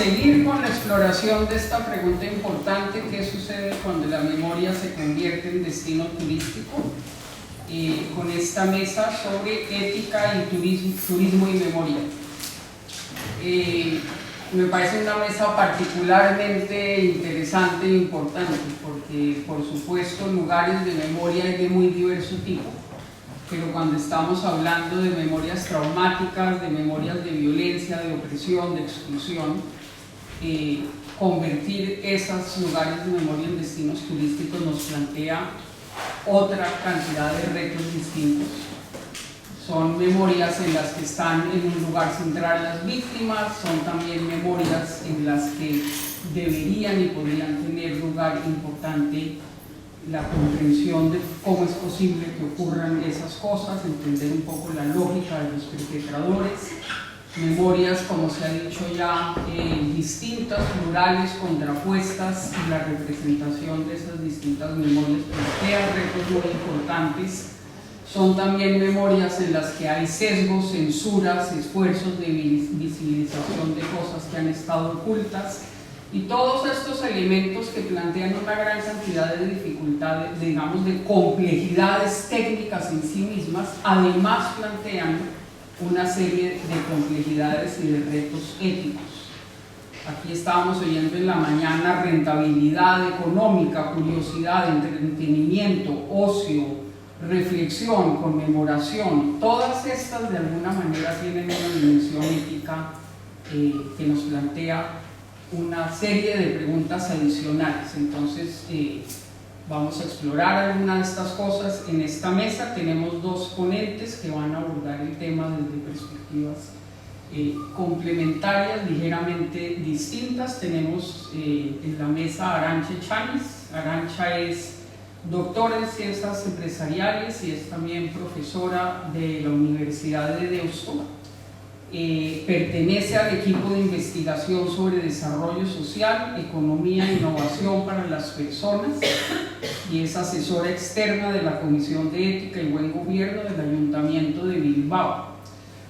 seguir con la exploración de esta pregunta importante: ¿qué sucede cuando la memoria se convierte en destino turístico? Con esta mesa sobre ética y turismo y memoria. Me parece una mesa particularmente interesante e importante porque, por supuesto, lugares de memoria hay de muy diverso tipo, pero cuando estamos hablando de memorias traumáticas, de memorias de violencia, de opresión, de exclusión, convertir esos lugares de memoria en destinos turísticos nos plantea otra cantidad de retos distintos. Son memorias en las que están en un lugar central las víctimas, son también memorias en las que deberían y podrían tener lugar importante la comprensión de cómo es posible que ocurran esas cosas, entender un poco la lógica de los perpetradores. Memorias, como se ha dicho ya, distintas, plurales, contrapuestas, y la representación de esas distintas memorias plantea retos muy importantes. Son también memorias en las que hay sesgos, censuras, esfuerzos de visibilización de cosas que han estado ocultas, y todos estos elementos que plantean una gran cantidad de dificultades, digamos, de complejidades técnicas en sí mismas, además plantean una serie de complejidades y de retos éticos. Aquí estábamos oyendo en la mañana rentabilidad económica, curiosidad, entretenimiento, ocio, reflexión, conmemoración. Todas estas de alguna manera tienen una dimensión ética que nos plantea una serie de preguntas adicionales. Entonces vamos a explorar algunas de estas cosas en esta mesa. Tenemos dos ponentes que van a abordar el tema desde perspectivas complementarias, ligeramente distintas. Tenemos en la mesa a Arantxa Chanis. Arantxa es doctora en Ciencias Empresariales y es también profesora de la Universidad de Deusto. Pertenece al equipo de investigación sobre desarrollo social, economía e innovación para las personas y es asesora externa de la Comisión de Ética y Buen Gobierno del Ayuntamiento de Bilbao.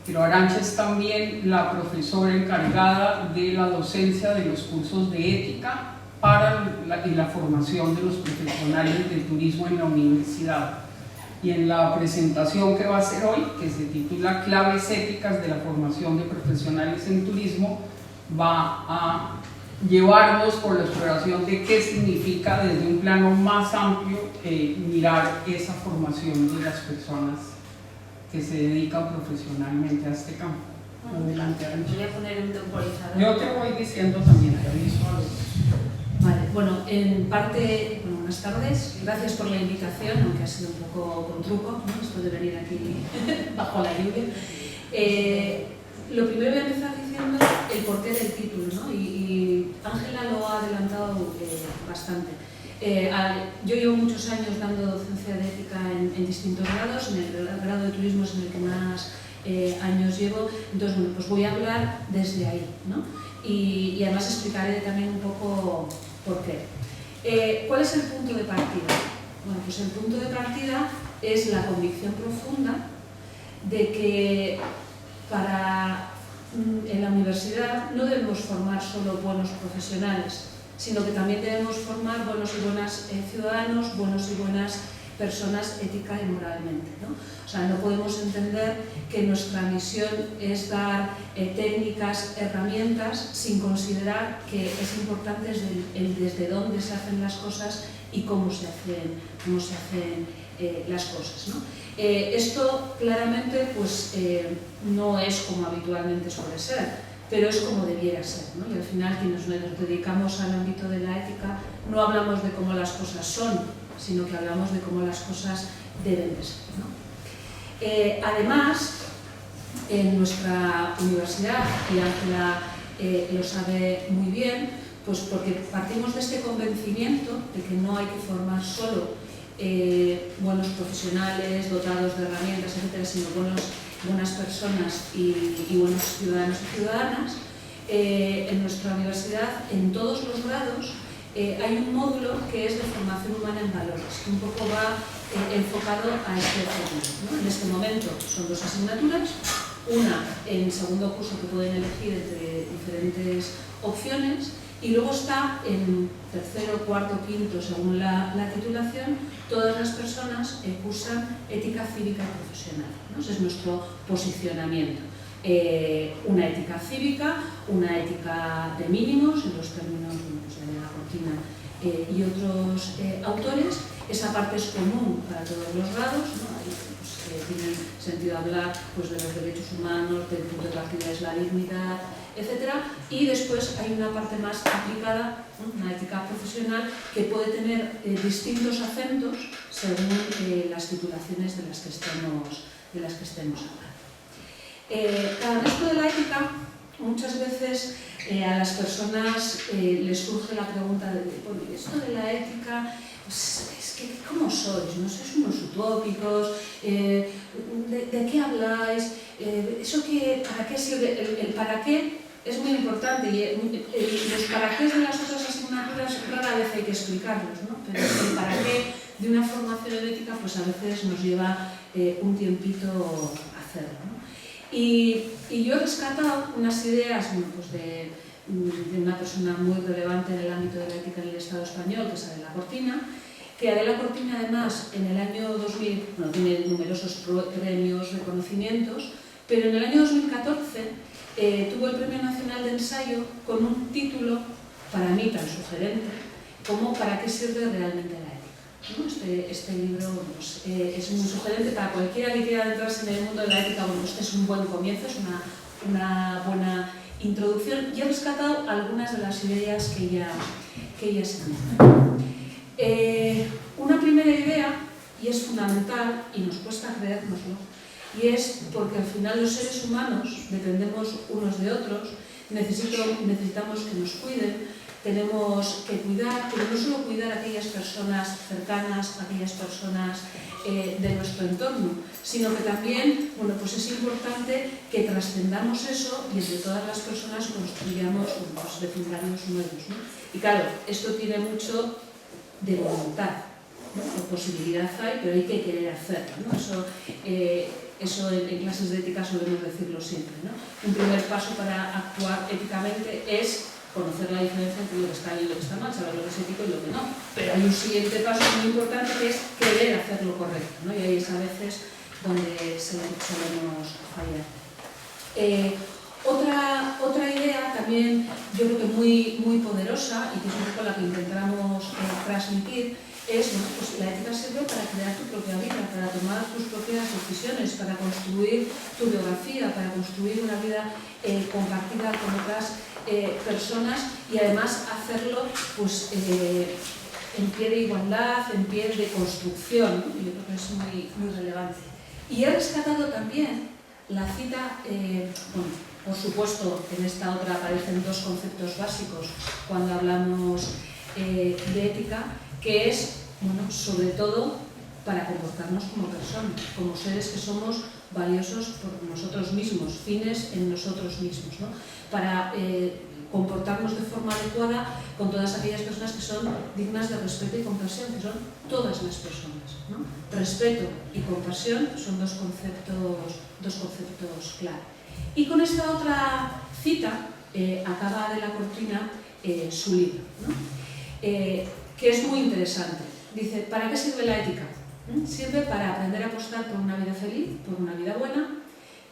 Pero Arantxa es también la profesora encargada de la docencia de los cursos de ética para la formación de los profesionales del turismo en la universidad. Y en la presentación que va a hacer hoy, que se titula Claves éticas de la formación de profesionales en turismo, va a llevarnos por la exploración de qué significa desde un plano más amplio mirar esa formación de las personas que se dedican profesionalmente a este campo. Adelante, Arantxa. Voy a poner un temporizador. Yo te voy diciendo también, te aviso a los... Vale, bueno, en parte, buenas tardes, gracias por la invitación, aunque ha sido un poco con truco, ¿no? Esto de venir aquí bajo la lluvia. Lo primero voy a empezar diciendo el porqué del título, ¿no? Y Ángela lo ha adelantado bastante. Yo llevo muchos años dando docencia de ética en distintos grados, en el grado de turismo es en el que más años llevo, entonces bueno, pues voy a hablar desde ahí, ¿no? Y además explicaré también un poco por qué. ¿Cuál es el punto de partida? Bueno, pues el punto de partida es la convicción profunda de que en la universidad no debemos formar solo buenos profesionales, sino que también debemos formar buenos y buenas ciudadanos, buenos y buenas personas ética y moralmente, ¿no? O sea, no podemos entender que nuestra misión es dar técnicas, herramientas, sin considerar que es importante desde dónde se hacen las cosas y cómo se hacen las cosas, ¿no? Esto claramente pues, no es como habitualmente suele ser, pero es como debiera ser, ¿no? Y al final quienes nos dedicamos al ámbito de la ética no hablamos de cómo las cosas son, sino que hablamos de cómo las cosas deben de ser, ¿no? Además, en nuestra universidad, y Ángela lo sabe muy bien, pues porque partimos de este convencimiento de que no hay que formar solo buenos profesionales, dotados de herramientas, etcétera, sino buenas personas y buenos ciudadanos y ciudadanas. En nuestra universidad, en todos los grados, hay un módulo que es de formación humana en valores, que un poco va enfocado a este objetivo, ¿no? En este momento son 2 asignaturas, una en segundo curso que pueden elegir entre diferentes opciones, y luego está en tercero, cuarto, quinto, según la titulación, todas las personas cursan ética cívica y profesional, ¿no? Ese es nuestro posicionamiento. Una ética cívica, una ética de mínimos, en los términos de la Cortina y otros autores. Esa parte es común para todos los grados, ¿no? Ahí tiene sentido hablar pues, de los derechos humanos, del punto de partida es la dignidad, etc. Y después hay una parte más aplicada, ¿no? Una ética profesional que puede tener distintos acentos según las titulaciones de las que estemos hablando. Cada esto de la ética, muchas veces a las personas les surge la pregunta de, bueno, esto de la ética, pues, es que ¿cómo sois? ¿No sois unos utópicos? ¿De qué habláis? ¿Eso que, para qué sirve? El para qué es muy importante y los para qué de las otras asignaturas rara vez hay que explicarlos, ¿no? Pero el para qué de una formación en ética pues a veces nos lleva un tiempito hacerlo, ¿no? Y yo he rescatado unas ideas, bueno, pues de una persona muy relevante en el ámbito de la ética en el Estado español, que es Adela Cortina, que Adela Cortina además en el año 2000, bueno, tiene numerosos premios, reconocimientos, pero en el año 2014 tuvo el Premio Nacional de Ensayo con un título, para mí tan sugerente, como ¿para qué sirve realmente la ética? ¿No? Este libro pues, es muy sugerente para cualquiera que quiera adentrarse en el mundo de la ética. Bueno, este es un buen comienzo, es una buena introducción, y he rescatado algunas de las ideas que ella señala. Una primera idea, y es fundamental, y nos cuesta creérnoslo, y es porque al final los seres humanos dependemos unos de otros, necesitamos que nos cuiden, tenemos que cuidar, pero no solo cuidar a aquellas personas cercanas, a aquellas personas de nuestro entorno, sino que también, bueno, pues es importante que trascendamos eso y entre todas las personas construyamos unos vecindarios nuevos, ¿no? Y claro, esto tiene mucho de voluntad, ¿no? Posibilidad hay, pero hay que querer hacerlo, ¿no? Eso en clases de ética solemos decirlo siempre, ¿no? Un primer paso para actuar éticamente es conocer la diferencia entre lo que está bien y lo que está mal, saber lo que es ético y lo que no. Pero hay un siguiente paso muy importante que es querer hacer lo correcto, ¿no? Y ahí es a veces donde solemos fallar. Otra idea también, yo creo que muy poderosa y que es un poco la que intentamos transmitir, es, bueno, pues la ética sirve para crear tu propia vida, para tomar tus propias decisiones, para construir tu biografía, para construir una vida compartida con otras personas y además hacerlo pues, en pie de igualdad, en pie de construcción, ¿no? Yo creo que es muy relevante. Y he rescatado también la cita, bueno, por supuesto en esta otra aparecen dos conceptos básicos cuando hablamos de ética, que es, bueno, sobre todo para comportarnos como personas, como seres que somos valiosos por nosotros mismos, fines en nosotros mismos, ¿no? Para comportarnos de forma adecuada con todas aquellas personas que son dignas de respeto y compasión, que son todas las personas, ¿no? Respeto y compasión son dos conceptos clave. Y con esta otra cita acaba Adela Cortina su libro, ¿no? Que es muy interesante. Dice, ¿para qué sirve la ética? Sirve para aprender a apostar por una vida feliz, por una vida buena,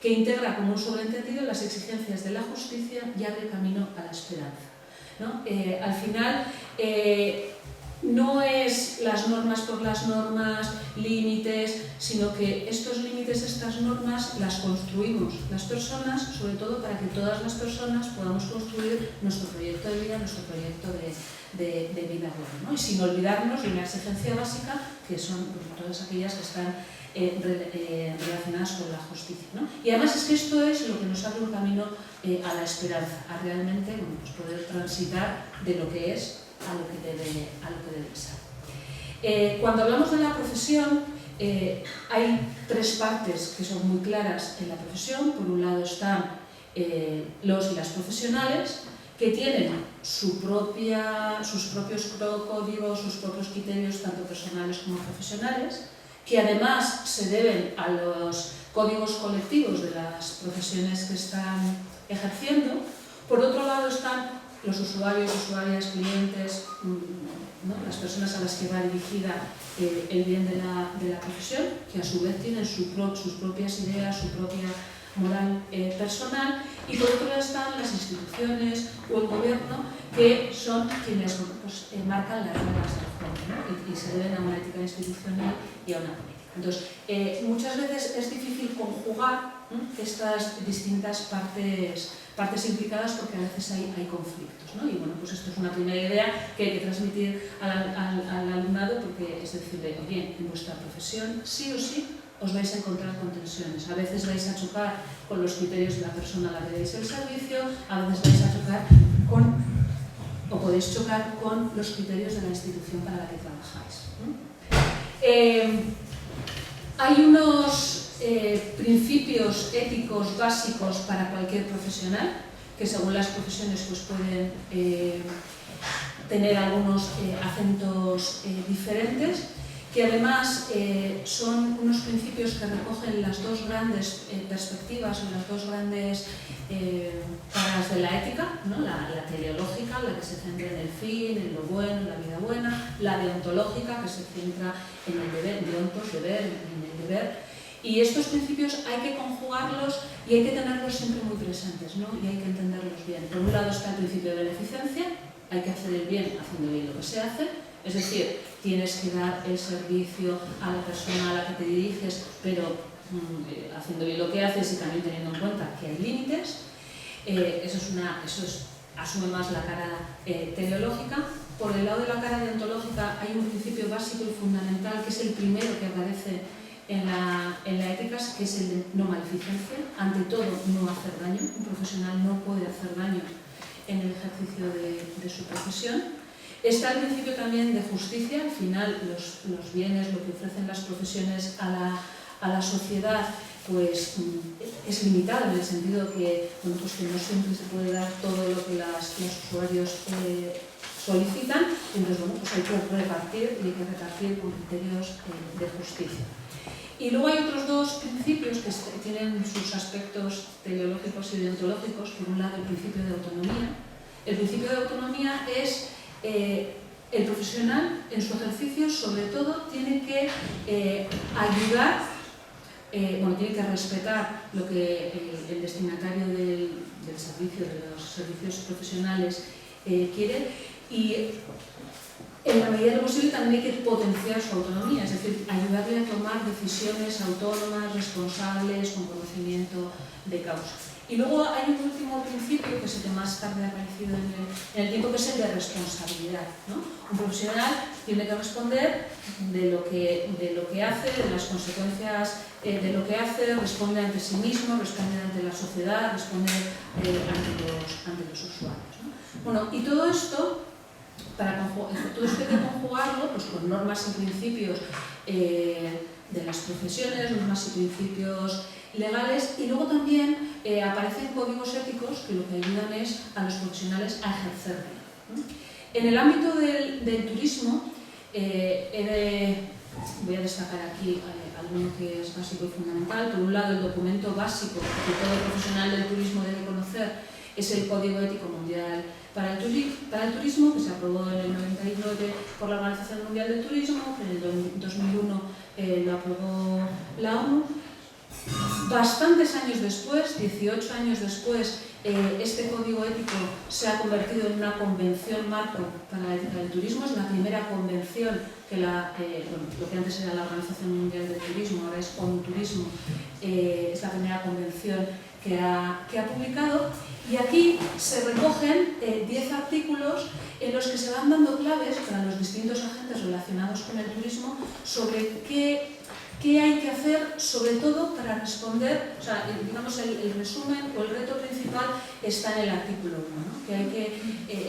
que integra como un sobreentendido las exigencias de la justicia y abre camino a la esperanza, ¿no? Al final, no es las normas por las normas, límites, sino que estos límites, estas normas, las construimos las personas, sobre todo para que todas las personas podamos construir nuestro proyecto de vida, nuestro proyecto de vida buena, ¿no? Y sin olvidarnos de una exigencia básica, que son todas aquellas que están relacionadas con la justicia, ¿no? Y además es que esto es lo que nos abre un camino a la esperanza, a realmente, bueno, pues poder transitar de lo que es a lo que debe ser. Cuando hablamos de la profesión, hay tres partes que son muy claras en la profesión. Por un lado están los y las profesionales, que tienen sus propios códigos, sus propios criterios, tanto personales como profesionales, que además se deben a los códigos colectivos de las profesiones que están ejerciendo. Por otro lado están los usuarios, usuarias, clientes, ¿no? Las personas a las que va dirigida el bien de la profesión, que a su vez tienen sus propias ideas, su propia moral personal, y por otro lado están las instituciones o el gobierno, que son quienes marcan las reglas del juego, ¿no? y se deben a una ética institucional y a una política. Entonces, muchas veces es difícil conjugar, ¿no?, estas distintas partes implicadas, porque a veces hay conflictos, ¿no? Y bueno, pues esto es una primera idea que hay que transmitir al alumnado, porque es decirle, oye, en vuestra profesión sí o sí os vais a encontrar con tensiones. A veces vais a chocar con los criterios de la persona a la que deis el servicio, a veces vais a chocar o podéis chocar con los criterios de la institución para la que trabajáis, ¿no? Hay unos principios éticos básicos para cualquier profesional, que según las profesiones pues pueden tener algunos acentos diferentes, que además son unos principios que recogen las dos grandes perspectivas o las dos grandes caras de la ética, ¿no? La teleológica, la que se centra en el fin, en lo bueno, en la vida buena; la deontológica, que se centra en el deber, deontos, deber, en el deber. Y estos principios hay que conjugarlos y hay que tenerlos siempre muy presentes, ¿no? Y hay que entenderlos bien. Por un lado está el principio de beneficencia, hay que hacer el bien haciendo bien lo que se hace, es decir, tienes que dar el servicio a la persona a la que te diriges, pero haciendo bien lo que haces y también teniendo en cuenta que hay límites. Eso asume más la cara teleológica. Por el lado de la cara deontológica hay un principio básico y fundamental, que es el primero que aparece en la ética, que es el de no maleficencia. Ante todo, no hacer daño. Un profesional no puede hacer daño en el ejercicio de su profesión. Está el principio también de justicia. Al final, los bienes, lo que ofrecen las profesiones a la sociedad, pues es limitado, en el sentido que, bueno, pues que no siempre se puede dar todo lo que los usuarios solicitan. Entonces, bueno, pues hay que repartir, y hay que repartir con criterios de justicia. Y luego hay otros dos principios que tienen sus aspectos teleológicos y deontológicos. Por un lado, el principio de autonomía. El principio de autonomía es el profesional en su ejercicio, sobre todo, tiene que ayudar, tiene que respetar lo que el destinatario del servicio, de los servicios profesionales quiere, y en la medida de lo posible también hay que potenciar su autonomía, es decir, ayudarle a tomar decisiones autónomas, responsables, con conocimiento de causa. Y luego hay un último principio, que es el que más tarde ha aparecido en el tiempo, que es el de responsabilidad, ¿no? Un profesional tiene que responder de lo que hace, de las consecuencias de lo que hace, responde ante sí mismo, responde ante la sociedad, responde ante los usuarios, ¿no? Bueno, y todo esto hay que conjugarlo pues, con normas y principios de las profesiones, normas y principios legales, y luego también aparecen códigos éticos que lo que ayudan es a los profesionales a ejercer bien, ¿no? En el ámbito del turismo, voy a destacar aquí alguno que es básico y fundamental. Por un lado, el documento básico que todo profesional del turismo debe conocer es el Código Ético Mundial para el Turismo, que se aprobó en el 99 por la Organización Mundial del Turismo, que en el 2001 lo aprobó la ONU. Bastantes años después, 18 años después, este código ético se ha convertido en una convención marco para la ética del turismo. Es la primera convención que lo que antes era la Organización Mundial del Turismo, ahora es ONU Turismo, es la primera convención que ha publicado. Y aquí se recogen 10 artículos en los que se van dando claves para los distintos agentes relacionados con el turismo sobre qué hay que hacer, sobre todo para responder, o sea, digamos, el resumen o el reto principal está en el artículo 1, ¿no? Que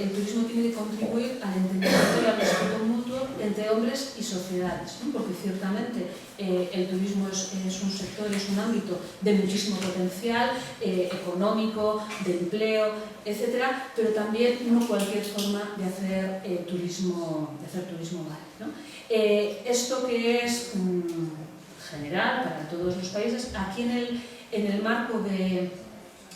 el turismo tiene que contribuir al entendimiento y al respeto mutuo entre hombres y sociedades, ¿no? Porque ciertamente el turismo es un sector, es un ámbito de muchísimo potencial económico, de empleo, etcétera, pero también no cualquier forma de hacer turismo vale, ¿no? Esto que es general para todos los países. Aquí en el marco de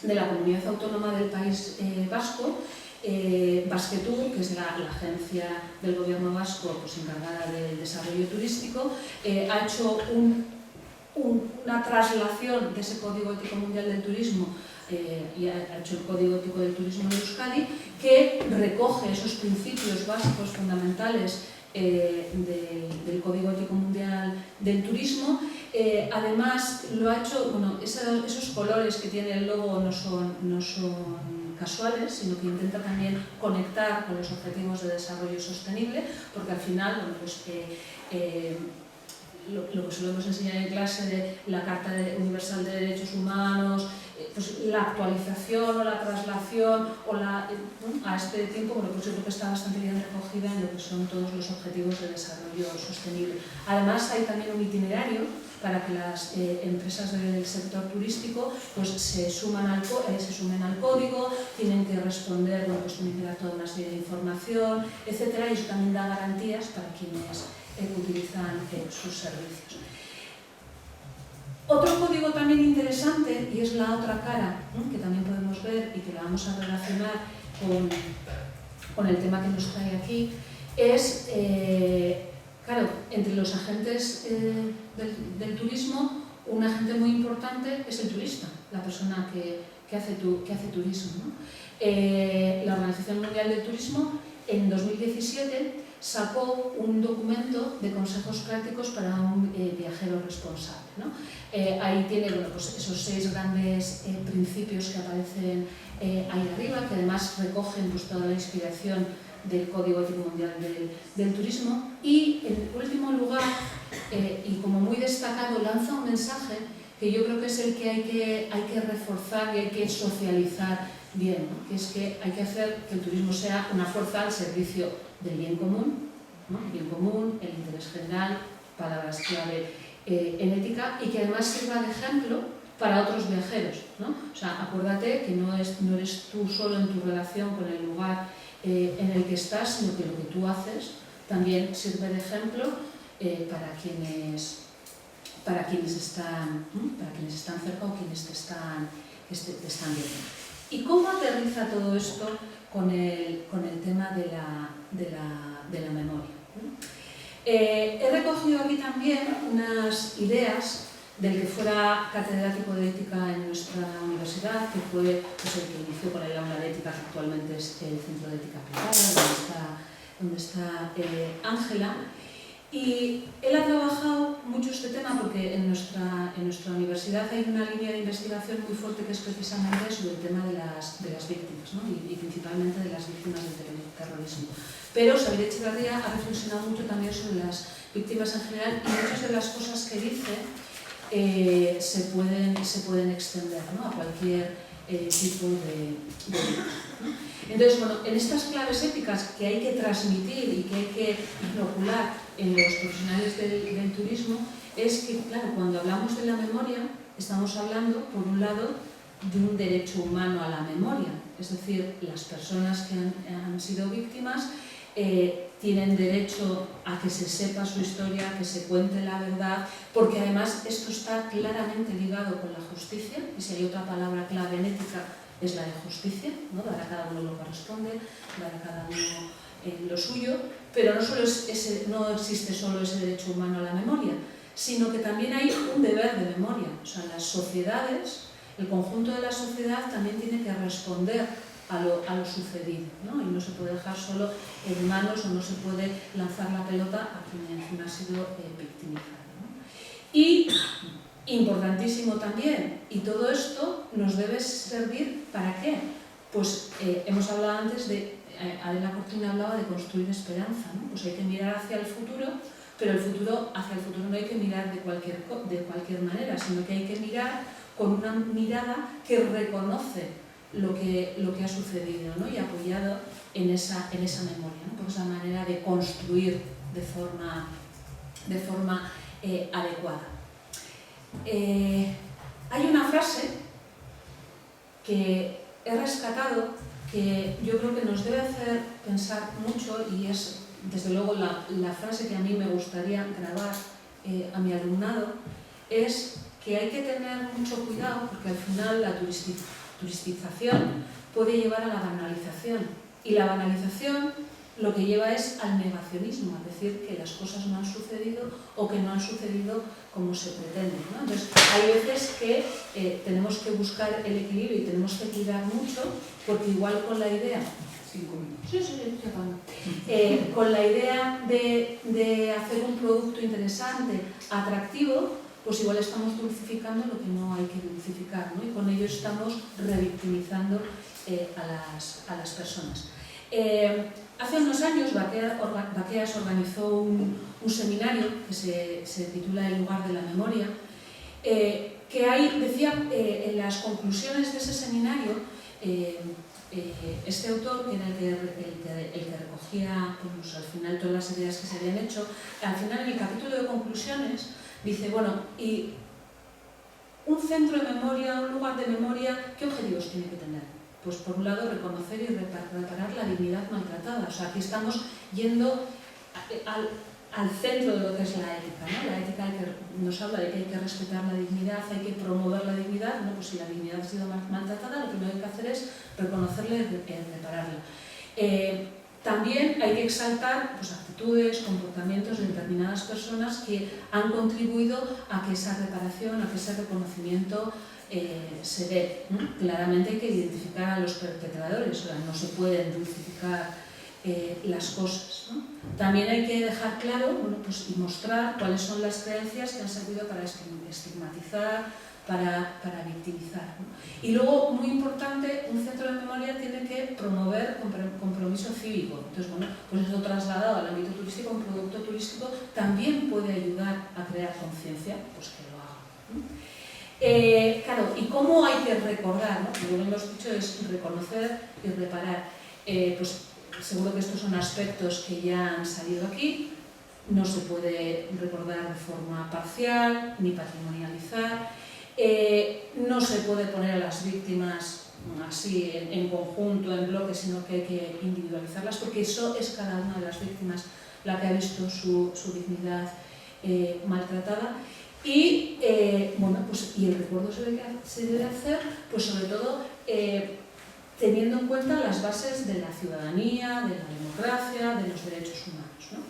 la comunidad autónoma del País Vasco, Basquetour, que es la agencia del gobierno vasco pues, encargada del desarrollo turístico, ha hecho una traslación de ese Código Ético Mundial del Turismo y ha hecho el Código Ético del Turismo de Euskadi, que recoge esos principios básicos fundamentales del Código Ético Mundial del Turismo. Además, lo ha hecho, bueno, esos colores que tiene el logo no son casuales, sino que intenta también conectar con los objetivos de desarrollo sostenible, porque al final, bueno, pues, lo que solemos enseñar en clase de la Carta Universal de Derechos Humanos, pues la actualización o la traslación a este tiempo, bueno, pues yo creo que está bastante bien recogida en lo que son todos los objetivos de desarrollo sostenible. Además, hay también un itinerario para que las empresas del sector turístico pues, se sumen al código, tienen que responder, bueno, pues tienen que dar toda una serie de información, etcétera, y eso también da garantías para quienes utilizan sus servicios. Otro código también interesante, y es la otra cara, ¿no?, que también podemos ver y que la vamos a relacionar con el tema que nos trae aquí, es, claro, entre los agentes del turismo, un agente muy importante es el turista, la persona que hace turismo, ¿no? La Organización Mundial del Turismo en 2017 sacó un documento de consejos prácticos para un viajero responsable, ¿no? Ahí tiene, bueno, pues esos 6 grandes principios que aparecen ahí arriba, que además recogen pues, toda la inspiración del Código Ético Mundial del Turismo, y en último lugar, y como muy destacado, lanza un mensaje que yo creo que es el que hay que reforzar y hay que socializar bien, ¿no? Que es que hay que hacer que el turismo sea una fuerza al servicio del bien común, ¿no? El bien común, el interés general, palabras clave en ética, y que además sirva de ejemplo para otros viajeros, ¿no? O sea, acuérdate que no eres tú solo en tu relación con el lugar en el que estás, sino que lo que tú haces también sirve de ejemplo para quienes están cerca o quienes te están viendo. ¿Y cómo aterriza todo esto con el tema de la memoria? He recogido aquí también unas ideas del que fuera catedrático de ética en nuestra universidad, que fue pues, el que inició con el aula de ética, que actualmente es el Centro de Ética Aplicada, donde está Ángela. Y él ha trabajado mucho este tema porque en nuestra universidad hay una línea de investigación muy fuerte que es precisamente sobre el tema de las víctimas, ¿no? y principalmente de las víctimas del terrorismo. Pero Xabier Etxeberria ha reflexionado mucho también sobre las víctimas en general, y muchas de las cosas que dice se pueden extender, ¿no?, a cualquier tipo de víctima, ¿no? Entonces, bueno, en estas claves éticas que hay que transmitir y que hay que inocular en los profesionales del turismo, es que, claro, cuando hablamos de la memoria, estamos hablando, por un lado, de un derecho humano a la memoria, es decir, las personas que han sido víctimas tienen derecho a que se sepa su historia, que se cuente la verdad, porque además esto está claramente ligado con la justicia, y si hay otra palabra clave en ética es la de justicia, ¿no? Dar a cada uno lo que corresponde, dar a cada uno lo suyo, pero no existe solo ese derecho humano a la memoria, sino que también hay un deber de memoria. O sea, las sociedades, el conjunto de la sociedad también tiene que responder a lo sucedido, ¿no? Y no se puede dejar solo en manos, o no se puede lanzar la pelota a quien encima ha sido victimizado, ¿no? Y importantísimo también, y todo esto nos debe servir ¿para qué? Pues hemos hablado antes de, Adela Cortina hablaba de construir esperanza, ¿no? Pues hay que mirar hacia el futuro, pero hacia el futuro no hay que mirar de cualquier manera, sino que hay que mirar con una mirada que reconoce lo que ha sucedido, ¿no? Y apoyado en esa memoria, ¿no? Pues esa manera de construir de forma adecuada. Hay una frase que he rescatado que yo creo que nos debe hacer pensar mucho, y es desde luego la frase que a mí me gustaría grabar a mi alumnado, es que hay que tener mucho cuidado porque al final la turistización puede llevar a la banalización y la banalización lo que lleva es al negacionismo, es decir, que las cosas no han sucedido o que no han sucedido como se pretende, ¿no? Entonces, hay veces que tenemos que buscar el equilibrio y tenemos que cuidar mucho porque igual con la idea... 5 minutos. Sí, estoy acabando. Con la idea de hacer un producto interesante, atractivo, pues igual estamos dulcificando lo que no hay que dulcificar, ¿no? Y con ello estamos revictimizando a las personas. Hace unos años Baqueas organizó un seminario que se titula El lugar de la memoria, que ahí decía en las conclusiones de ese seminario, este autor, que era el que recogía pues, al final todas las ideas que se habían hecho, al final en el capítulo de conclusiones dice, bueno, y un centro de memoria, un lugar de memoria, ¿qué objetivos tiene que tener? Pues por un lado reconocer y reparar la dignidad maltratada. O sea, aquí estamos yendo al centro de lo que es la ética, ¿no? La ética nos habla de que hay que respetar la dignidad, hay que promover la dignidad, ¿no? Pues si la dignidad ha sido maltratada, lo primero que hay que hacer es reconocerla y repararla. También hay que exaltar pues, actitudes, comportamientos de determinadas personas que han contribuido a que esa reparación, a que ese reconocimiento se dé. Claramente hay que identificar a los perpetradores, o sea, no se pueden dulcificar las cosas, ¿no? También hay que dejar claro, bueno, pues, y mostrar cuáles son las creencias que han servido para estigmatizar, para victimizar, ¿no? Y luego, muy importante, un centro de memoria tiene que promover compromiso cívico. Entonces, bueno, pues eso trasladado al ámbito turístico, un producto turístico también puede ayudar a crear conciencia, pues que lo haga, ¿no? Claro, ¿y cómo hay que recordar, ¿no? Lo que hemos dicho es reconocer y reparar. Pues seguro que estos son aspectos que ya han salido aquí. No se puede recordar de forma parcial ni patrimonializar. No se puede poner a las víctimas así en conjunto, en bloque, sino que hay que individualizarlas porque eso es cada una de las víctimas la que ha visto su dignidad maltratada. Y, bueno, pues, y el recuerdo se debe hacer, pues sobre todo teniendo en cuenta las bases de la ciudadanía, de la democracia, de los derechos humanos, ¿no?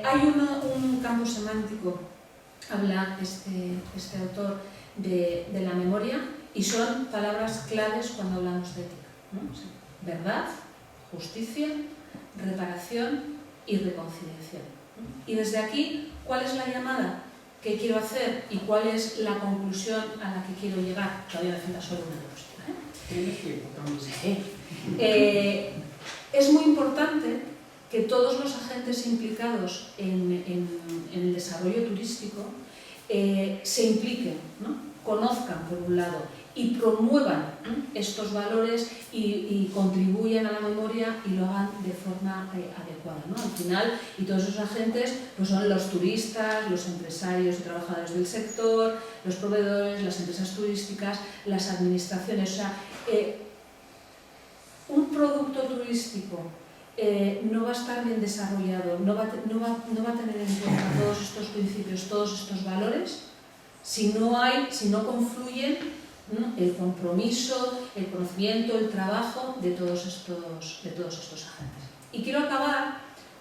Hay un campo semántico, habla este autor de la memoria, y son palabras claves cuando hablamos de ética, ¿no? O sea, verdad, justicia, reparación y reconciliación, ¿no? Y desde aquí, ¿cuál es la llamada que quiero hacer y cuál es la conclusión a la que quiero llegar? Todavía me falta solo una cosa. Es muy importante que todos los agentes implicados en el desarrollo turístico se impliquen, ¿no? Conozcan por un lado y promuevan, ¿no? estos valores y contribuyan a la memoria y lo hagan de forma adecuada, ¿no? Al final, y todos esos agentes pues son los turistas, los empresarios y trabajadores del sector, los proveedores, las empresas turísticas, las administraciones. O sea, un producto turístico no va a estar bien desarrollado, no va a tener en cuenta todos estos principios, todos estos valores, si no confluyen, ¿no? El compromiso, el conocimiento, el trabajo de todos estos agentes. Y quiero acabar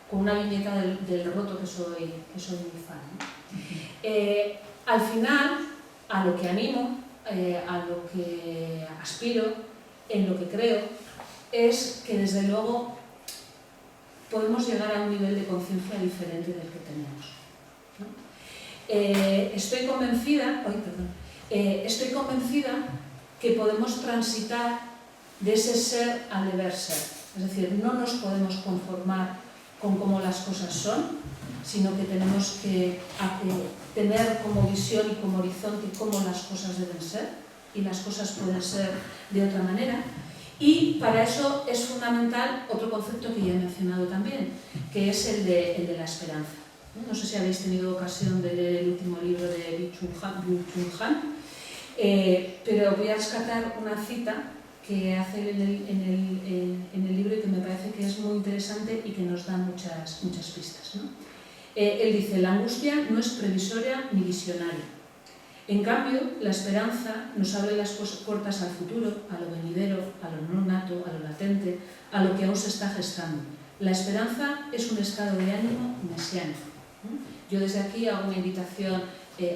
con una viñeta del Roto, que soy muy fan, ¿no? Al final, a lo que animo, a lo que aspiro, en lo que creo, es que desde luego podemos llegar a un nivel de conciencia diferente del que tenemos, ¿no? Estoy convencida que podemos transitar de ese ser al deber ser. Es decir, no nos podemos conformar con cómo las cosas son, sino que tenemos que tener como visión y como horizonte cómo las cosas deben ser, y las cosas pueden ser de otra manera. Y para eso es fundamental otro concepto que ya he mencionado también, que es el de la esperanza. No sé si habéis tenido ocasión de leer el último libro de Byung-Chul Han, pero voy a rescatar una cita que hace en el libro y que me parece que es muy interesante y que nos da muchas pistas, ¿no? Él dice: la angustia no es previsoria ni visionaria, En cambio, la esperanza nos abre las puertas al futuro, a lo venidero, a lo no nato, a lo latente, a lo que aún se está gestando. La esperanza es un estado de ánimo mesiánico. Yo desde aquí hago una invitación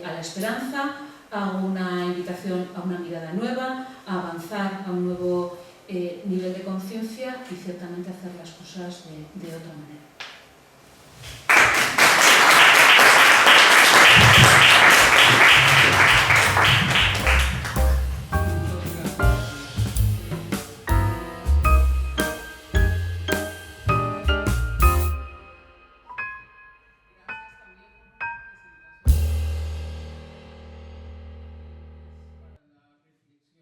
a la esperanza, hago una invitación a una mirada nueva, a avanzar a un nuevo nivel de conciencia y ciertamente hacer las cosas de otra manera.